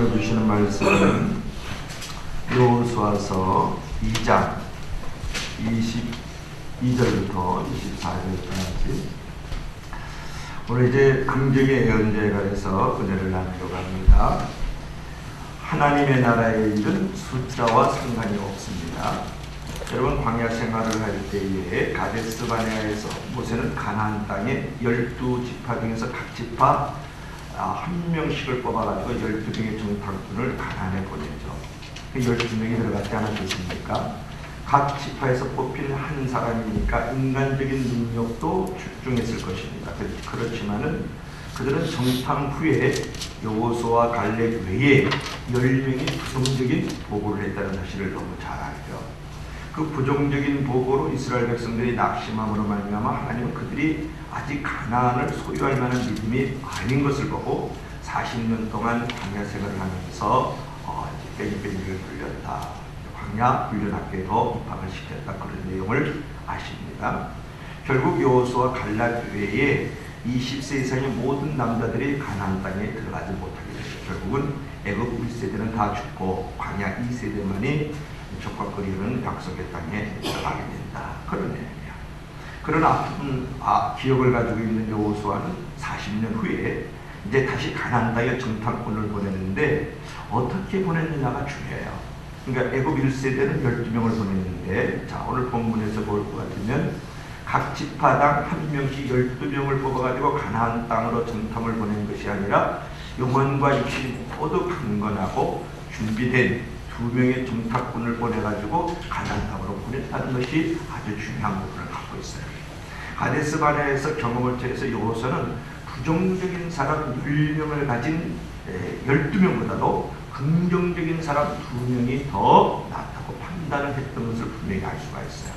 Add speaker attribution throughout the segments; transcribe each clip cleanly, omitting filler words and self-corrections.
Speaker 1: 주시는 말씀은 여호수아서 2장 22절부터 24절까지. 오늘 이제 긍정의 예언자에 관해서 은혜를 나누려고 합니다. 하나님의 나라의 일은 숫자와 상관이 없습니다. 여러분, 광야 생활을 할 때에 가데스 바네아에서 모세는 가나안 땅에 12지파 중에서 각 지파 한 명씩을 뽑아가지고 12명의 정탐꾼을 가나안에 보내죠. 그 12명이 들어갔지 않았겠습니까? 각 지파에서 뽑힌 한 사람이니까 인간적인 능력도 출중했을 것입니다. 그렇지만은 그들은 정탐 후에 여호수아와 갈렙 외에 10명이 부정적인 보고를 했다는 사실을 너무 잘 알죠. 그 부정적인 보고로 이스라엘 백성들이 낙심함으로 말미암아 하나님은 그들이 아직 가나안을 소유할 만한 믿음이 아닌 것을 보고 40년 동안 광야 생활을 하면서 빼기를 돌렸다. 광야 훈련학교에도 입학을 시켰다. 그런 내용을 아십니다. 결국 여호수아 갈렙 외에 20세 이상의 모든 남자들이 가나안 땅에 들어가지 못하게 됐죠. 결국은 애굽 1세대는 다 죽고 광야 2세대만이 족박거리는 약속의 땅에 들어가게 된다. 그런 내용이야. 그런 아픈 기억을 가지고 있는 여호수아는 40년 후에 이제 다시 가나안 땅에 정탐꾼을 보냈는데 어떻게 보냈느냐가 중요해요. 그러니까 애굽 1세대는 12명을 보냈는데, 자, 오늘 본문에서 볼 것 같으면 각 지파당 한 명씩 12명을 뽑아가지고 가나안 땅으로 정탐을 보낸 것이 아니라 영혼과 육신이 모두 강건하고 준비된 2명의 정탐꾼을 보내가지고 가나안 땅으로 보냈다는 것이 아주 중요한 부분을 갖고 있어요. 가데스 바네아에서 경험을 통해서 여호수아는 부정적인 사람 10명을 가진 12명보다도 긍정적인 사람 2명이 더 낫다고 판단을 했던 것을 분명히 알 수가 있어요.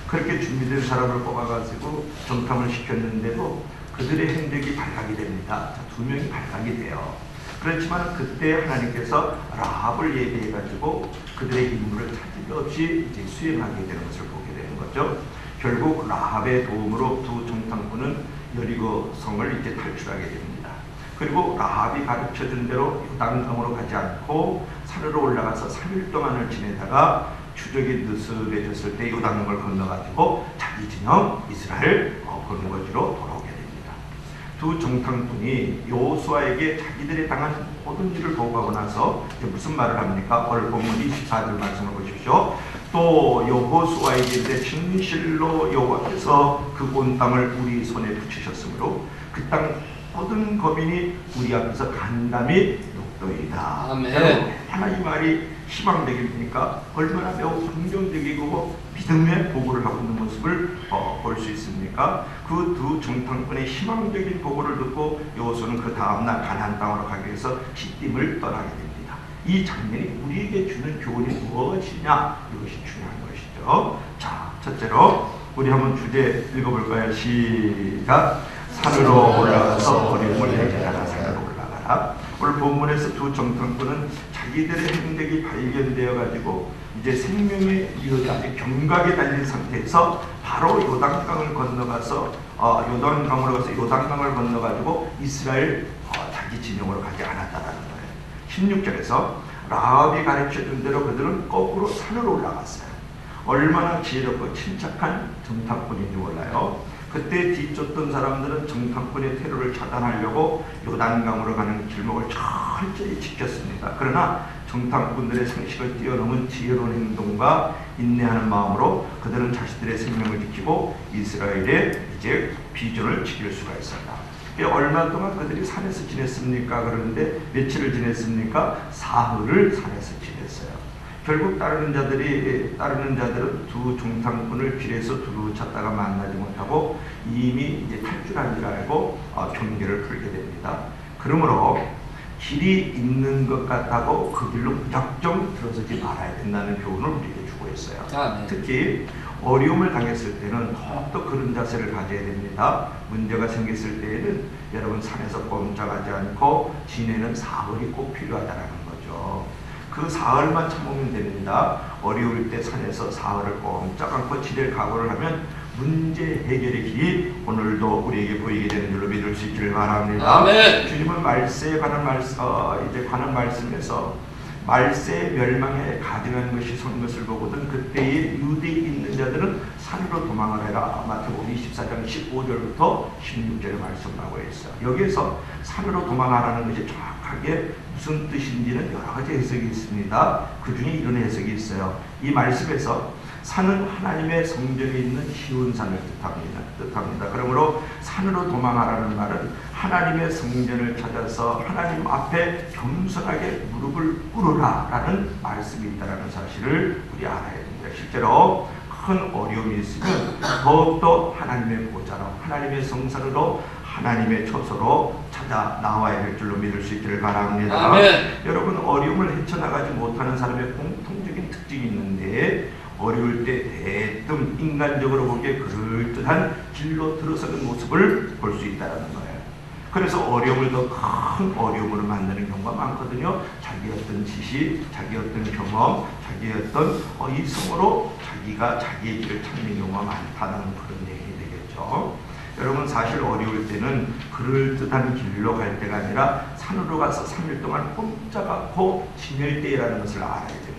Speaker 1: 그렇게 준비된 사람을 뽑아가지고 정탐을 시켰는데도 그들의 행적이 발각이 됩니다. 2명이 발각이 돼요. 그렇지만 그때 하나님께서 라합을 예비해가지고 그들의 임무를 차질 없이 이제 수행하게 되는 것을 보게 되는 거죠. 결국 라합의 도움으로 두 정탐꾼은 여리고 성을 이제 탈출하게 됩니다. 그리고 라합이 가르쳐준 대로 요단강으로 가지 않고 산으로 올라가서 3일 동안을 지내다가 추적이 느슨해졌을 때 요단강을 건너가지고 자기 진영 이스라엘 건너거지로 돌아오게 됩니다. 두 정탐꾼이 여호수아에게 자기들이 당한 모든 일을 보고하고 나서 무슨 말을 합니까? 오늘 본문 24절 말씀을 보십시오. 또 여호수아에게 진실로 여호와께서 그 온 땅을 우리 손에 붙이셨으므로 그 땅 모든 거민이 우리 앞에서 간담이 녹도이다.
Speaker 2: 아멘.
Speaker 1: 하나님 말이 희망적입니까? 얼마나 매우 긍정적이고 믿음의 보고를 하고 있는 모습을 볼 수 있습니까? 그 두 정탐꾼의 희망적인 보고를 듣고 여호수아는 그 다음날 가나안 땅으로 가기 위해서 시딤을 떠나게 됩니다. 이 장면이 우리에게 주는 교훈이 무엇이냐? 이것이 중요한 것이죠. 자, 첫째로 우리 한번 주제 읽어볼까요? 시작. 산으로 올라가서 어려움을 해결하라. 산으로 올라가라. 오늘 본문에서 두 정탐꾼은 자기들의 행적이 발견되어 가지고 이제 생명의 위협이 아주 경각에 달린 상태에서 바로 요단강을 건너가서 요단강으로 가서 요단강을 건너가지고 이스라엘 자기 진영으로 가지 않았다라는 거예요. 16절에서 라합이 가르쳐준 대로 그들은 거꾸로 산으로 올라갔어요. 얼마나 지혜롭고 침착한 정탐꾼인지 몰라요. 그때 뒤쫓던 사람들은 정탐꾼의 테러를 차단하려고 요단강으로 가는 길목을 철저히 지켰습니다. 그러나 정탐꾼들의 상식을 뛰어넘은 지혜로운 행동과 인내하는 마음으로 그들은 자신들의 생명을 지키고 이스라엘의 이제 비전을 지킬 수가 있었다. 얼마 동안 그들이 산에서 지냈습니까? 그런데 며칠을 지냈습니까? 사흘을 산에서 지냈어요. 결국 따르는 자들은 두 정탐꾼을 길에서 두루 찾다가 만나지 못하고 이미 이제 탈출한 줄 알고 경계를 풀게 됩니다. 그러므로 길이 있는 것 같다고 그 길로 무작정 들어서지 말아야 된다는 교훈을 우리에게 주고 있어요.
Speaker 2: 네.
Speaker 1: 특히 어려움을 당했을 때는 더욱더 그런 자세를 가져야 됩니다. 문제가 생겼을 때에는 여러분 산에서 꼼짝하지 않고 지내는 사흘이 꼭 필요하다는 거죠. 그 사흘만 참으면 됩니다. 어려울 때 산에서 사흘을 꼼짝 않고 지낼 각오를 하면 문제 해결의 길이 오늘도 우리에게 보이게 되는 줄로 믿을 수 있기를 바랍니다.
Speaker 2: 아멘.
Speaker 1: 주님은 말세에 관한 말씀에서 말세 멸망에 가증한 것이 선 것을 보거든 그때에 유대에 있는 자들은 산으로 도망을 해라. 마태복음 24장 15절부터 16절의 말씀을 하고 있어요. 여기에서 산으로 도망하라는 것이 정확하게 무슨 뜻인지는 여러 가지 해석이 있습니다. 그 중에 이런 해석이 있어요. 이 말씀에서 산은 하나님의 성전에 있는 시온산을 뜻합니다. 그러므로 산으로 도망하라는 말은 하나님의 성전을 찾아서 하나님 앞에 겸손하게 무릎을 꿇으라 라는 말씀이 있다는 사실을 우리 알아야 됩니다. 실제로 큰 어려움이 있으면 더욱더 하나님의 보좌로 하나님의 성산으로 하나님의 처소로 찾아 나와야 될 줄로 믿을 수 있기를 바랍니다.
Speaker 2: 아멘.
Speaker 1: 여러분 어려움을 헤쳐나가지 못하는 사람의 공통적인 특징이 있는데 어려울 때 대뜸 인간적으로 보기에 그럴듯한 길로 들어서는 모습을 볼 수 있다는 거예요. 그래서 어려움을 더 큰 어려움으로 만드는 경우가 많거든요. 자기 어떤 지식, 자기 어떤 경험, 자기 어떤 이성으로 자기가 자기의 길을 찾는 경우가 많다는 그런 얘기 되겠죠. 여러분 사실 어려울 때는 그럴듯한 길로 갈 때가 아니라 산으로 가서 3일 동안 꼼짝 않고 지낼 때라는 것을 알아야 됩니다.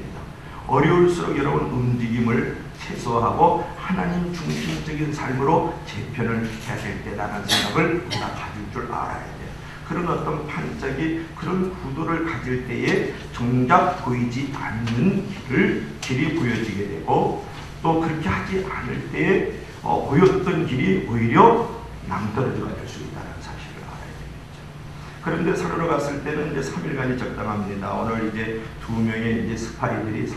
Speaker 1: 어려울수록 여러분 움직임을 최소화하고 하나님 중심적인 삶으로 재편을 해야 될 때라는 생각을 우리가 가질 줄 알아야 돼요. 그런 어떤 판짝이 그런 구도를 가질 때에 정작 보이지 않는 길이 보여지게 되고 또 그렇게 하지 않을 때에 보였던 길이 오히려 낭떠러지가 될 수 있다는 사실을 알아야 되겠죠. 그런데 산으로 갔을 때는 이제 3일간이 적당합니다. 오늘 이제 2명의 이제 스파이들이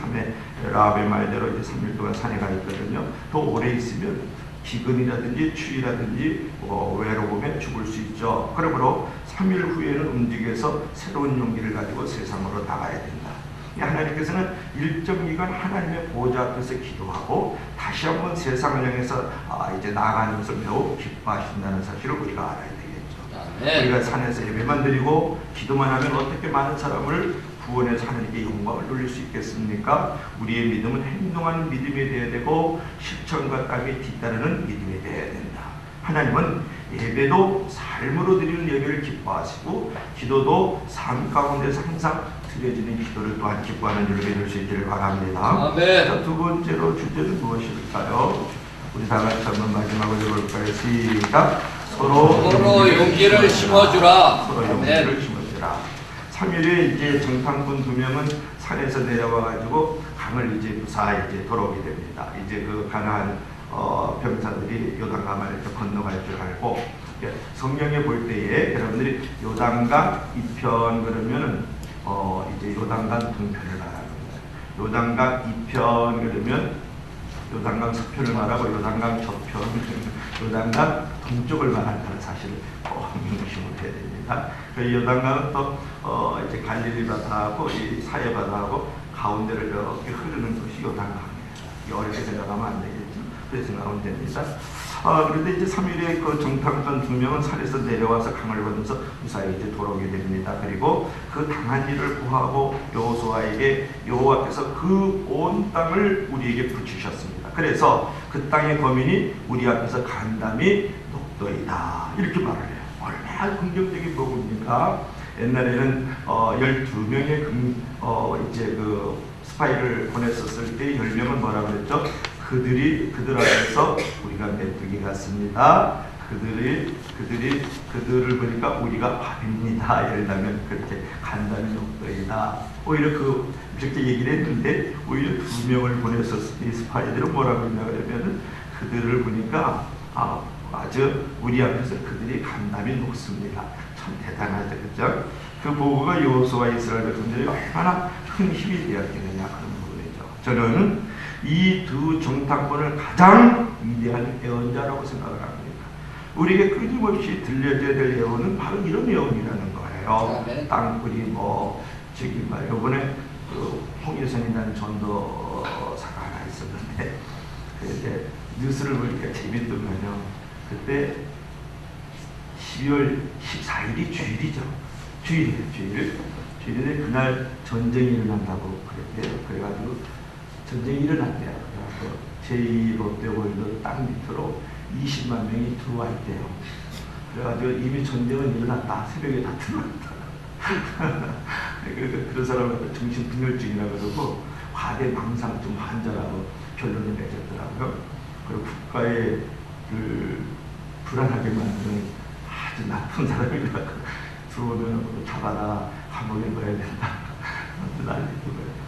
Speaker 1: 라합의 말대로 이제 3일 동안 산에 가 있거든요. 더 오래 있으면 기근이라든지 추위라든지 외로움에 죽을 수 있죠. 그러므로 3일 후에는 움직여서 새로운 용기를 가지고 세상으로 나가야 된다. 하나님께서는 일정 기간 하나님의 보좌 앞에서 기도하고 다시 한번 세상을 향해서 이제 나아가는 것을 매우 기뻐하신다는 사실을 우리가 알아야 되겠죠.
Speaker 2: 네.
Speaker 1: 우리가 산에서 예배만 드리고 기도만 하면 어떻게 많은 사람을 구원해서 하나님께 영광을 돌릴 수 있겠습니까? 우리의 믿음은 행동하는 믿음이 되어야 되고 실천과 땀이 뒤따르는 믿음이 되어야 된다. 하나님은 예배도 삶으로 드리는 예배를 기뻐하시고 기도도 삶 가운데서 항상 드려지는 기도를 또한 기뻐하는 줄로 믿을 수 있기를 바랍니다.
Speaker 2: 아멘.
Speaker 1: 자, 두 번째로 주제는 무엇일까요? 우리 다 같이 한번 마지막으로 해볼까요? 시작. 서로
Speaker 2: 용기를 심어주라.
Speaker 1: 서로 용기를 심어주라. 3일에 이제 정탐꾼 2명은 산에서 내려와가지고 강을 이제 무사히 이제 돌아오게 됩니다. 이제 그 가나안 병사들이 요단강을 이렇게 건너갈 줄 알고 성경에 볼 때에 여러분들이 요단강 이편 그러면은 이제 요단강 동편을 말하는 거예요. 요단강 이편 그러면 요단강 서편을 말하고 요단강 저편, 요단강 동쪽을 말한다는 사실을 꼭 명심을 해야 됩니다. 그 요단강은 또 이제 갈릴리 바다하고 이 사해 바다하고 가운데를 이렇게 흐르는 것이 요단강이에요. 어렵게 생각하면 안 되겠죠. 그렇게 생각하면 됩니다. 그런데 이제 3일에 그 정탐꾼 2명은 산에서 내려와서 강을 건너서 무사히 이제 돌아오게 됩니다. 그리고 그 당한 일을 고하고 여호수아에게 여호와께서 그 온 땅을 우리에게 붙이셨습니다. 그래서 그 땅의 거민이 우리 앞에서 간담이 녹도이다. 이렇게 말을 해요. 얼마나 긍정적인 복음입니까? 옛날에는 12명의 이제 그 스파이를 보냈었을 때 10명은 뭐라고 그랬죠? 그들 앞에서 우리가 메뚜기 같습니다. 그들을 보니까 우리가 밥입니다. 예를 들면 그렇게 간담이 녹도이다. 오히려 그렇게 얘기를 했는데 오히려 2명을 보냈었을 때 스파이들은 뭐라고 했냐 그러면은 그들을 보니까 아주 우리 앞에서 그들이 간담이 녹습니다. 참 대단하죠, 그렇죠? 그 보고가 여호수아와 이스라엘 백성들이 얼마나 큰 힘이 되었겠느냐 그런 부분이죠. 저는 이 두 정탐꾼을 가장 위대한 예언자라고 생각을 합니다. 우리에게 끊임없이 들려줘야 될 예언은 바로 이런 예언이라는 거예요.
Speaker 2: 네.
Speaker 1: 땅굴이 요번에 그 홍일선이라는 전도사가 하나 있었는데 그때 뉴스를 보니까 재밌더군요. 그때 12월 14일이 주일이죠. 주일인데 그날 전쟁이 일어난다고 그랬대요. 그래가지고 전쟁이 일어났대요. 그래서 제2 롯데월드 땅 밑으로 20만 명이 들어와 있대요. 그래가지고 이미 전쟁은 일어났다. 새벽에 다 들어왔다. 그런 사람을 정신분열증이라 그러고 과대망상증 환자라고 결론을 내렸더라고요. 그리고 국가의 그 불안하게 만드는 아주 나쁜 사람이라 들어오면 잡아라, 감옥에 넣어야 된다. 난리도 거예요.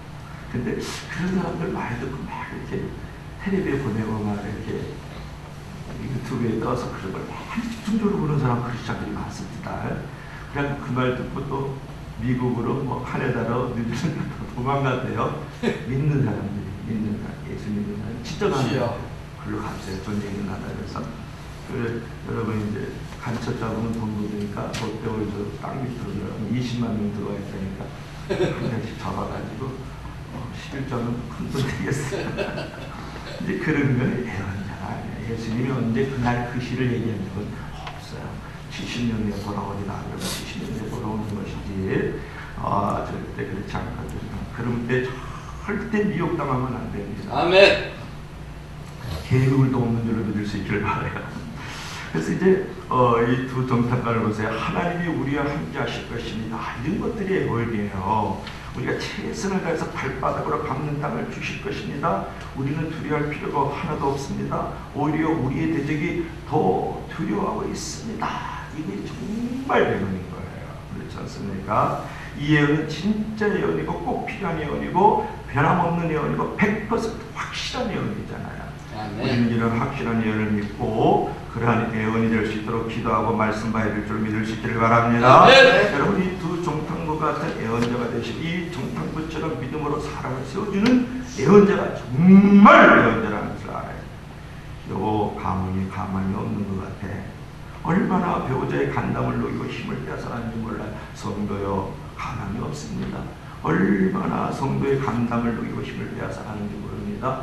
Speaker 1: 근데 그런 사람들 말 듣고 막 이렇게 텔레비에 보내고 막 이렇게 유튜브에 떠서 그런 걸 많이 집중적으로 보는 사람 크리스찬들이 많습니다. 그냥 그 말 듣고 또 미국으로 뭐 카나다로 뉴질랜드로 도망갔대요. 믿는 사람들이, 믿는 사람, 예수 믿는 사람 진짜 많아요. 글로 갔어요. 전쟁이 일어나다 그래서. 그래, 여러분 이제 간첩 잡으면 돈 묻으니까 롯데월드 땅 밑으로 20만 명 들어와 있다니까 한 명씩 잡아가지고 11조는 큰 돈 되겠어요. 이제 그런 건 애언자가 아니에요. 예수님이 언제 그날 그 시를 얘기한 적은 없어요. 70년 내에 돌아오리라 그러면 70년 내에 돌아오는 것이지 절대 그렇지 않거든요. 그런 때 절대 미혹당하면 안 됩니다.
Speaker 2: 아멘.
Speaker 1: 계획을 또 없는 줄로 믿을 수 있기를 바라요. 그래서 이제 이 두 정탐관을 보세요. 하나님이 우리와 함께 하실 것입니다. 이런 것들이 애월이에요. 우리가 최선을 다해서 발바닥으로 밟는 땅을 주실 것입니다. 우리는 두려워할 필요가 하나도 없습니다. 오히려 우리의 대적이 더 두려워하고 있습니다. 이게 정말 예언인 거예요. 그렇지 않습니까? 이 예언은 진짜 예언이고 꼭 필요한 예언이고 변함없는 예언이고 100% 확실한 예언이잖아요. 우리는 이런 확실한 예언을 믿고 그러한 예언이 될 수 있도록 기도하고 말씀 받을 줄 믿을 수 있기를 바랍니다. 여러분 이 두 정탐구 같은 예언자가 되시고 이 정탐구처럼 믿음으로 사람을 세워주는 예언자가 정말 예언자라는 것을 알아요. 요 가만히 없는 것 같아. 얼마나 배우자의 간담을 녹이고 힘을 빼앗아가는지 몰라요. 성도요 가망이 없습니다. 얼마나 성도의 감담을 녹이고 힘을 빼앗아가는지 모릅니다.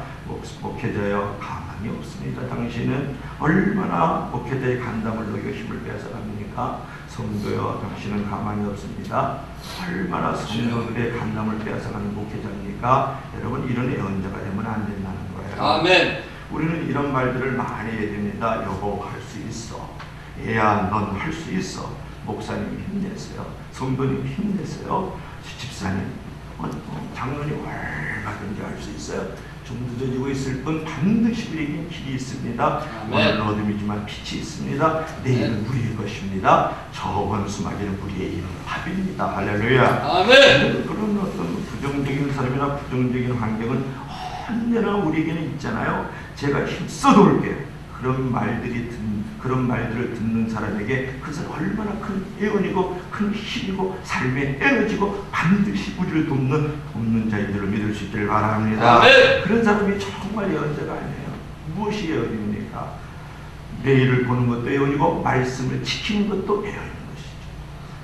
Speaker 1: 목회자여 가망이 없습니다. 당신은 얼마나 목회자의 감담을 녹이고 힘을 빼앗아갑니까? 성도여 당신은 가망이 없습니다. 얼마나 성도들의 감담을 빼앗아가는 목회자입니까? 여러분 이런 예언자가 되면 안 된다는 거예요.
Speaker 2: 아멘.
Speaker 1: 우리는 이런 말들을 많이 해야 됩니다. 여보 할 수 있어. 얘야 넌 할 수 있어. 목사님 힘내세요. 성도님 힘내세요. 집사님, 장로님 얼마든지 할 수 있어요. 좀 늦어지고 있을 뿐 반드시 우리에겐 길이 있습니다. 오늘은 어둠이지만 빛이 있습니다. 내일은 우리의 것입니다. 저 원수마귀는 우리의 이름 합입니다. 할렐루야.
Speaker 2: 아멘.
Speaker 1: 그런 어떤 부정적인 사람이나 부정적인 환경은 언제나 우리에게는 있잖아요. 제가 힘써 도울게요. 그런 말들을 듣는 사람에게 그것은 얼마나 큰 예언이고 큰 힘이고 삶의 에너지고 반드시 우리를 돕는 자인 줄로 믿을 수 있기를 바랍니다.
Speaker 2: 아멘.
Speaker 1: 그런 사람이 정말 예언자가 아니에요. 무엇이 예언입니까? 내일을 보는 것도 예언이고 말씀을 지키는 것도 예언인 것이죠.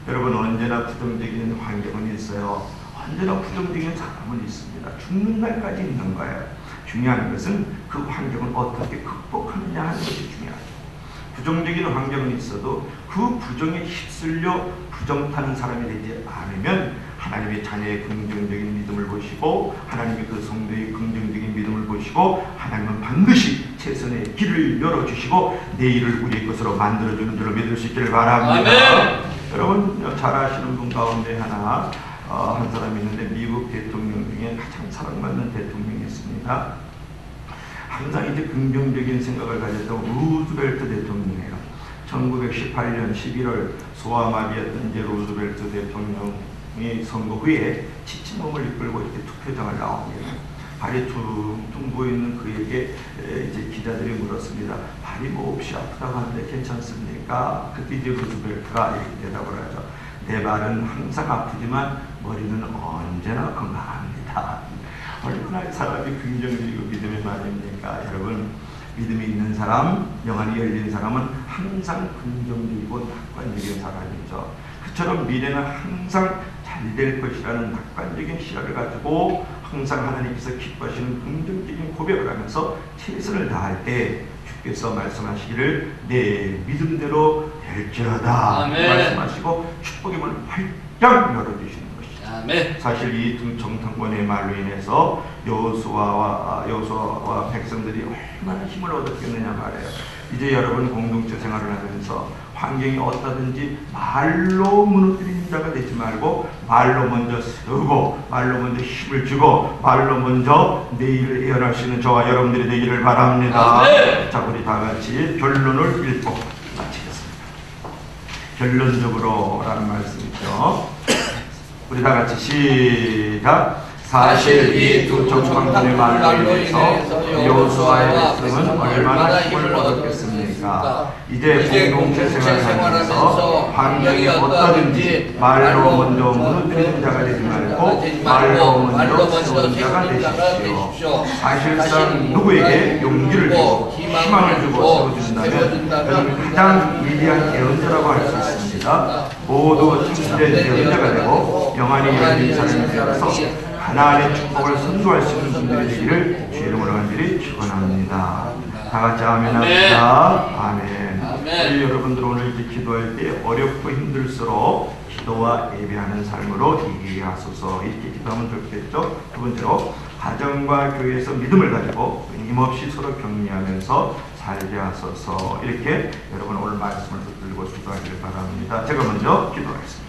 Speaker 1: 여러분 언제나 부정적인 환경은 있어요. 언제나 부정적인 사람은 있습니다. 죽는 날까지 있는 거예요. 중요한 것은 그 환경을 어떻게 극복하느냐 하는 것이 중요하죠. 부정적인 환경은 있어도 그 부정에 휩쓸려 부정 타는 사람이 되지 않으면 하나님의 자녀의 긍정적인 믿음을 보시고 하나님의 그 성도의 긍정적인 믿음을 보시고 하나님은 반드시 최선의 길을 열어주시고 내일을 우리의 것으로 만들어주는 줄로 믿을 수 있기를 바랍니다.
Speaker 2: 아멘.
Speaker 1: 여러분 잘 아시는 분 가운데 한 사람이 있는데 미국 대통령 중에 가장 사랑받는 대통령이었습니다. 항상 이제 긍정적인 생각을 가졌던 루즈벨트 대통령이에요. 1918년 11월 소아마비였던 이제 루즈벨트 대통령이 선거 후에 지친 몸을 이끌고 이렇게 투표장을 나옵니다. 발이 퉁퉁 부어있는 그에게 이제 기자들이 물었습니다. 발이 몹시 아프다고 하는데 괜찮습니까? 그때 이제 루즈벨트가 이렇게 대답을 하죠. 내 발은 항상 아프지만 머리는 언제나 건강합니다. 얼마나 사람이 긍정적이고 믿음의 말입니까? 여러분 믿음이 있는 사람, 영안이 열린 사람은 항상 긍정적이고 낙관적인 사람이죠. 그처럼 미래는 항상 잘 될 것이라는 낙관적인 시야를 가지고 항상 하나님께서 기뻐하시는 긍정적인 고백을 하면서 최선을 다할 때 주께서 말씀하시기를 내 믿음대로 될지어다 말씀하시고 축복의 문을 활짝 열어주시는 것이죠.
Speaker 2: 아멘.
Speaker 1: 사실 이 정탐꾼의 말로 인해서 여호수아와 백성들이 얼마나 힘을 얻었겠느냐 말이에요. 이제 여러분 공동체 생활을 하면서 환경이 어떠든지 말로 무너뜨리는 자가 되지 말고 말로 먼저 쓰고 말로 먼저 힘을 주고 말로 먼저 내일을 예언할 수 있는 저와 여러분들이 되기를 바랍니다.
Speaker 2: 아멘.
Speaker 1: 자, 우리 다 같이 결론을 읽고 마치겠습니다. 결론적으로라는 말씀이죠. 우리 다 같이 시작. 사실 이 두 정탐꾼의 말로 인해서 여호수아의 백성은 얼마나 힘을 얻었겠습니까? 이제 공동체 생활하면서 환경이 어떠든지 말로 먼저 무너뜨리는 자가 되지 말고 말로 먼저 세우는 자가 되십시오. 사실상 누구에게 용기를 주고 희망을 주고 세워준다면 그는 가장 위대한 예언자라고 할 수 있습니다. 모두 참된 예언자가 되고 영안이 열린 사람이 되어서 하나님의 축복을 선도할 수 있는 분들이 되기를 주의 이름으로 간절히 축원합니다. 다 같이 아멘 합시다. 아멘. 우리 여러분들 오늘 이제 기도할 때 어렵고 힘들수록 기도와 예배하는 삶으로 이기게 하소서. 이렇게 기도하면 좋겠죠. 두 번째로 가정과 교회에서 믿음을 가지고 힘없이 서로 격려하면서 살게 하소서. 이렇게 여러분 오늘 말씀을 붙들고 기도하기를 바랍니다. 제가 먼저 기도하겠습니다.